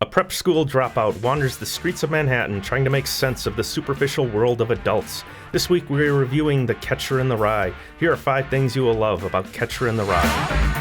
A prep school dropout wanders the streets of Manhattan trying to make sense of the superficial world of adults. This week we're reviewing The Catcher in the Rye. Here are 5 things you will love about Catcher in the Rye.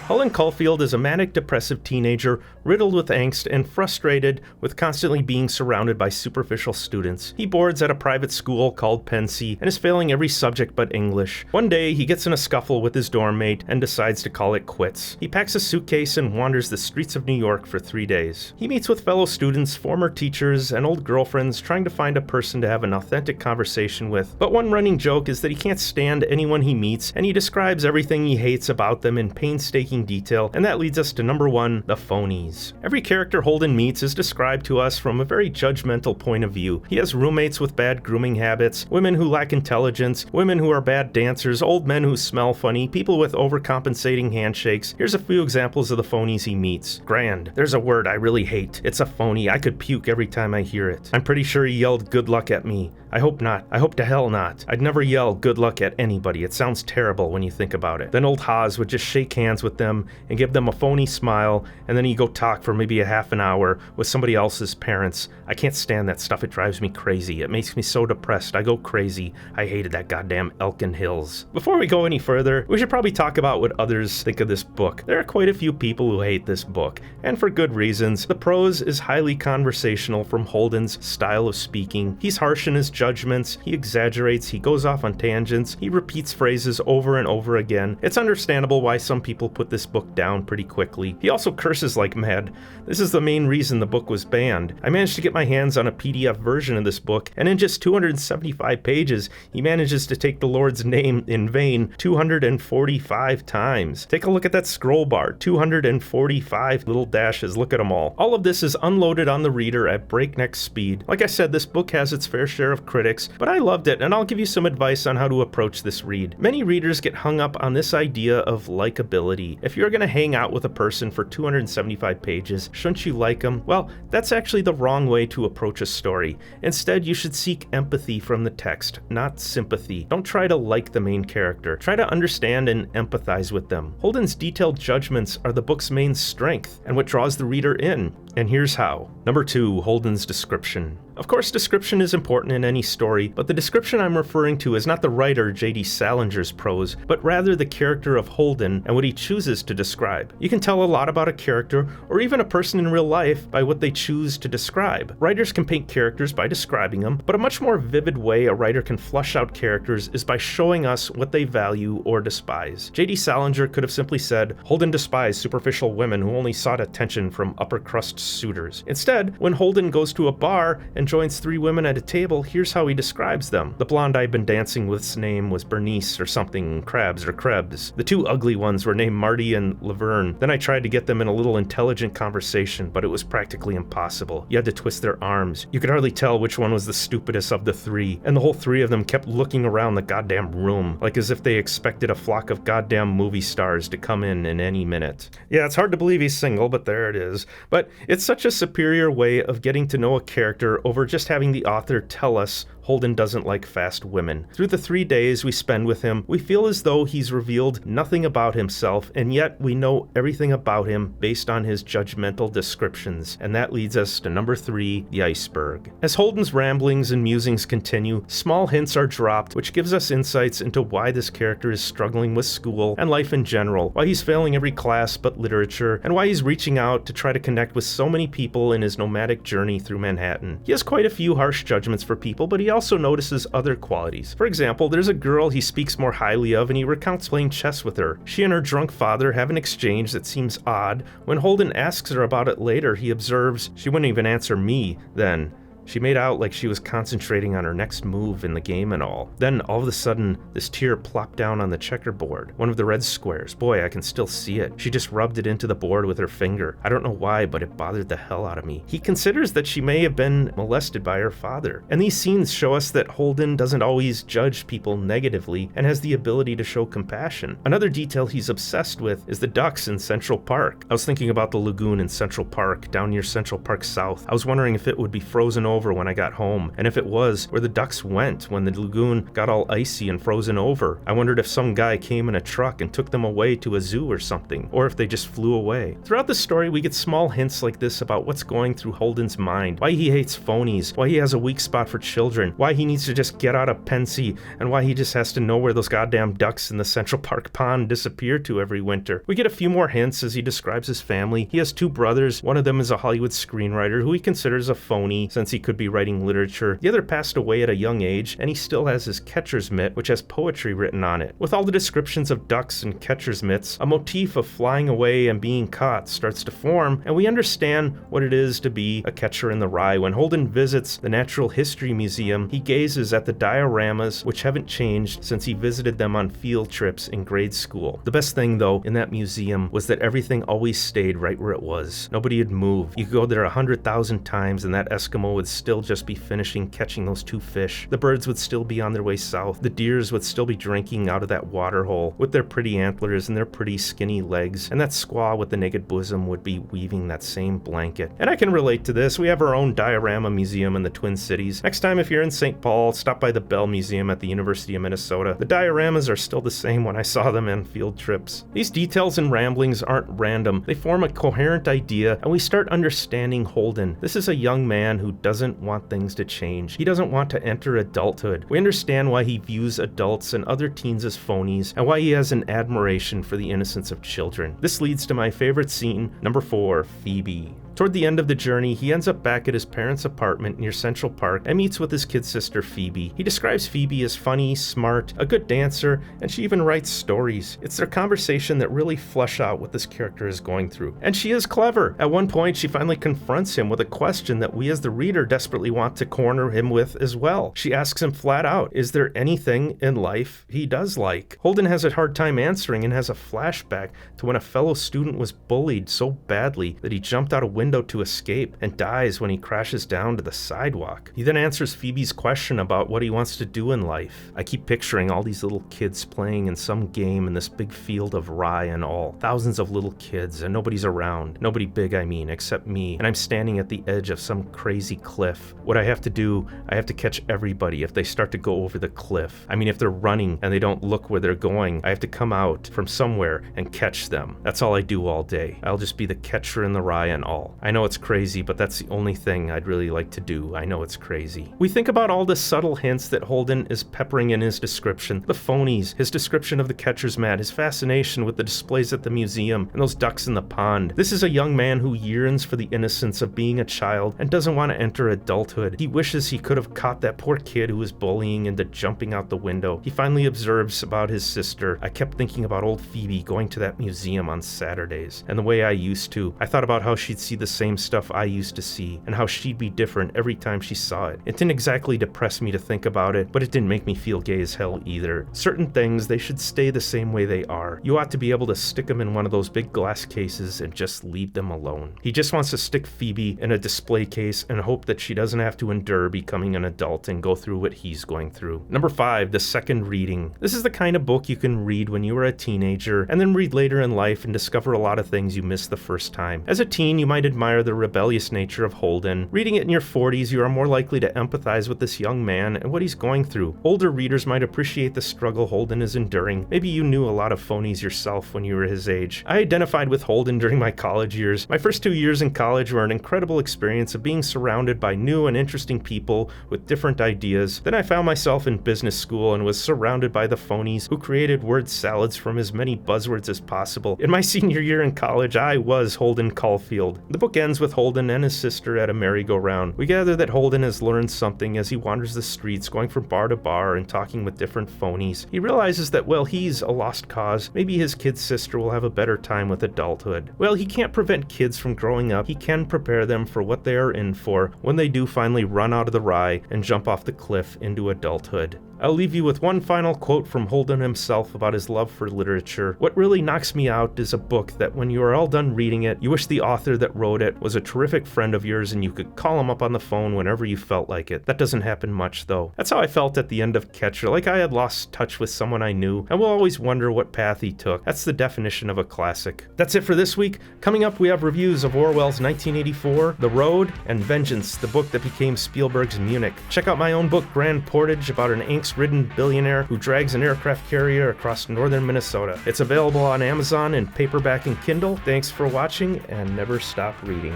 Cullen Caulfield is a manic-depressive teenager riddled with angst and frustrated with constantly being surrounded by superficial students. He boards at a private school called Pensy and is failing every subject but English. One day, he gets in a scuffle with his dorm mate and decides to call it quits. He packs a suitcase and wanders the streets of New York for 3 days. He meets with fellow students, former teachers, and old girlfriends trying to find a person to have an authentic conversation with. But one running joke is that he can't stand anyone he meets, and he describes everything he hates about them in painstaking detail, and that leads us to number 1, the phonies. Every character Holden meets is described to us from a very judgmental point of view. He has roommates with bad grooming habits, women who lack intelligence, women who are bad dancers, old men who smell funny, people with overcompensating handshakes. Here's a few examples of the phonies he meets. Grand. There's a word I really hate. It's a phony. I could puke every time I hear it. I'm pretty sure he yelled good luck at me. I hope not. I hope to hell not. I'd never yell good luck at anybody. It sounds terrible when you think about it. Then old Haas would just shake hands with them and give them a phony smile, and then he'd go talk for maybe a half an hour with somebody else's parents. I can't stand that stuff. It drives me crazy. It makes me so depressed. I go crazy. I hated that goddamn Elkin Hills. Before we go any further, we should probably talk about what others think of this book. There are quite a few people who hate this book, and for good reasons. The prose is highly conversational from Holden's style of speaking. He's harsh in his judgments, he exaggerates, he goes off on tangents, he repeats phrases over and over again. It's understandable why some people put this book down pretty quickly. He also curses like mad. This is the main reason the book was banned. I managed to get my hands on a PDF version of this book, and in just 275 pages, he manages to take the Lord's name in vain 245 times. Take a look at that scroll bar, 245 little dashes, look at them all. All of this is unloaded on the reader at breakneck speed. Like I said, this book has its fair share of critics, but I loved it, and I'll give you some advice on how to approach this read. Many readers get hung up on this idea of likability. If you're going to hang out with a person for 275 pages, shouldn't you like them? Well, that's actually the wrong way to approach a story. Instead, you should seek empathy from the text, not sympathy. Don't try to like the main character. Try to understand and empathize with them. Holden's detailed judgments are the book's main strength and what draws the reader in. And here's how. Number 2, Holden's description. Of course, description is important in any story, but the description I'm referring to is not the writer J.D. Salinger's prose, but rather the character of Holden and what he chooses to describe. You can tell a lot about a character, or even a person in real life, by what they choose to describe. Writers can paint characters by describing them, but a much more vivid way a writer can flush out characters is by showing us what they value or despise. J.D. Salinger could have simply said, Holden despised superficial women who only sought attention from upper-crust suitors. Instead, when Holden goes to a bar and joins 3 women at a table, here's how he describes them. The blonde I'd been dancing with's name was Bernice or something, Krabs or Krebs. The 2 ugly ones were named Marty and Laverne. Then I tried to get them in a little intelligent conversation, but it was practically impossible. You had to twist their arms. You could hardly tell which one was the stupidest of the 3, and the whole 3 of them kept looking around the goddamn room, like as if they expected a flock of goddamn movie stars to come in any minute. Yeah, it's hard to believe he's single, but there it is. But it's such a superior way of getting to know a character over just having the author tell us Holden doesn't like fast women. Through the 3 days we spend with him, we feel as though he's revealed nothing about himself, and yet we know everything about him based on his judgmental descriptions. And that leads us to number 3, the iceberg. As Holden's ramblings and musings continue, small hints are dropped, which gives us insights into why this character is struggling with school and life in general, why he's failing every class but literature, and why he's reaching out to try to connect with so many people in his nomadic journey through Manhattan. He has quite a few harsh judgments for people, but he also notices other qualities. For example, there's a girl he speaks more highly of, and he recounts playing chess with her. She and her drunk father have an exchange that seems odd. When Holden asks her about it later, he observes, "She wouldn't even answer me then. She made out like she was concentrating on her next move in the game and all. Then, all of a sudden, this tear plopped down on the checkerboard, one of the red squares. Boy, I can still see it. She just rubbed it into the board with her finger. I don't know why, but it bothered the hell out of me." He considers that she may have been molested by her father. And these scenes show us that Holden doesn't always judge people negatively and has the ability to show compassion. Another detail he's obsessed with is the ducks in Central Park. I was thinking about the lagoon in Central Park, down near Central Park South. I was wondering if it would be frozen over when I got home, and if it was, where the ducks went when the lagoon got all icy and frozen over. I wondered if some guy came in a truck and took them away to a zoo or something, or if they just flew away. Throughout the story, we get small hints like this about what's going through Holden's mind, why he hates phonies, why he has a weak spot for children, why he needs to just get out of Pensy, and why he just has to know where those goddamn ducks in the Central Park pond disappear to every winter. We get a few more hints as he describes his family. He has two brothers. One of them is a Hollywood screenwriter who he considers a phony since he could be writing literature. The other passed away at a young age, and he still has his catcher's mitt, which has poetry written on it. With all the descriptions of ducks and catcher's mitts, a motif of flying away and being caught starts to form, and we understand what it is to be a catcher in the rye. When Holden visits the Natural History Museum, he gazes at the dioramas, which haven't changed since he visited them on field trips in grade school. The best thing, though, in that museum was that everything always stayed right where it was. Nobody had moved. You could go there 100,000 times and that Eskimo would still just be finishing catching those two fish. The birds would still be on their way south. The deers would still be drinking out of that water hole with their pretty antlers and their pretty skinny legs, and that squaw with the naked bosom would be weaving that same blanket. And I can relate to this. We have our own diorama museum in the Twin Cities. Next time, if you're in St. Paul, stop by the Bell Museum at the University of Minnesota. The dioramas are still the same when I saw them on field trips. These details and ramblings aren't random. They form a coherent idea, and we start understanding Holden. This is a young man who doesn't want things to change. He doesn't want to enter adulthood. We understand why he views adults and other teens as phonies, and why he has an admiration for the innocence of children. This leads to my favorite scene, number 4, Phoebe. Toward the end of the journey, he ends up back at his parents' apartment near Central Park and meets with his kid sister Phoebe. He describes Phoebe as funny, smart, a good dancer, and she even writes stories. It's their conversation that really flesh out what this character is going through. And she is clever. At one point, she finally confronts him with a question that we as the reader desperately want to corner him with as well. She asks him flat out, is there anything in life he does like? Holden has a hard time answering and has a flashback to when a fellow student was bullied so badly that he jumped out a window to escape and dies when he crashes down to the sidewalk. He then answers Phoebe's question about what he wants to do in life. I keep picturing all these little kids playing in some game in this big field of rye and all. Thousands of little kids, and nobody's around. Nobody big, I mean, except me. And I'm standing at the edge of some crazy cliff. What I have to do, I have to catch everybody if they start to go over the cliff. I mean, if they're running and they don't look where they're going, I have to come out from somewhere and catch them. That's all I do all day. I'll just be the catcher in the rye and all. I know it's crazy, but that's the only thing I'd really like to do. I know it's crazy. We think about all the subtle hints that Holden is peppering in his description. The phonies, his description of the catcher's mat, his fascination with the displays at the museum, and those ducks in the pond. This is a young man who yearns for the innocence of being a child and doesn't want to enter adulthood. He wishes he could have caught that poor kid who was bullying into jumping out the window. He finally observes about his sister. I kept thinking about old Phoebe going to that museum on Saturdays, and the way I used to. I thought about how she'd see the same stuff I used to see, and how she'd be different every time she saw it. It didn't exactly depress me to think about it, but it didn't make me feel gay as hell either. Certain things, they should stay the same way they are. You ought to be able to stick them in one of those big glass cases and just leave them alone. He just wants to stick Phoebe in a display case and hope that she doesn't have to endure becoming an adult and go through what he's going through. Number 5, the second reading. This is the kind of book you can read when you were a teenager and then read later in life and discover a lot of things you missed the first time. As a teen, you might admire the rebellious nature of Holden. Reading it in your 40s, you are more likely to empathize with this young man and what he's going through. Older readers might appreciate the struggle Holden is enduring. Maybe you knew a lot of phonies yourself when you were his age. I identified with Holden during my college years. My first 2 years in college were an incredible experience of being surrounded by new and interesting people with different ideas. Then I found myself in business school and was surrounded by the phonies who created word salads from as many buzzwords as possible. In my senior year in college, I was Holden Caulfield. The book ends with Holden and his sister at a merry-go-round. We gather that Holden has learned something as he wanders the streets, going from bar to bar and talking with different phonies. He realizes that, well, he's a lost cause. Maybe his kid's sister will have a better time with adulthood. Well, he can't prevent kids from growing up. He can prepare them for what they are in for when they do finally run out of the rye and jump off the cliff into adulthood. I'll leave you with one final quote from Holden himself about his love for literature. What really knocks me out is a book that when you are all done reading it, you wish the author that wrote it was a terrific friend of yours and you could call him up on the phone whenever you felt like it. That doesn't happen much though. That's how I felt at the end of Catcher, like I had lost touch with someone I knew and will always wonder what path he took. That's the definition of a classic. That's it for this week. Coming up, we have reviews of Orwell's 1984, The Road, and Vengeance, the book that became Spielberg's Munich. Check out my own book, Grand Portage, about an angst-ridden billionaire who drags an aircraft carrier across northern Minnesota. It's available on Amazon in paperback and Kindle. Thanks for watching, and never stop reading.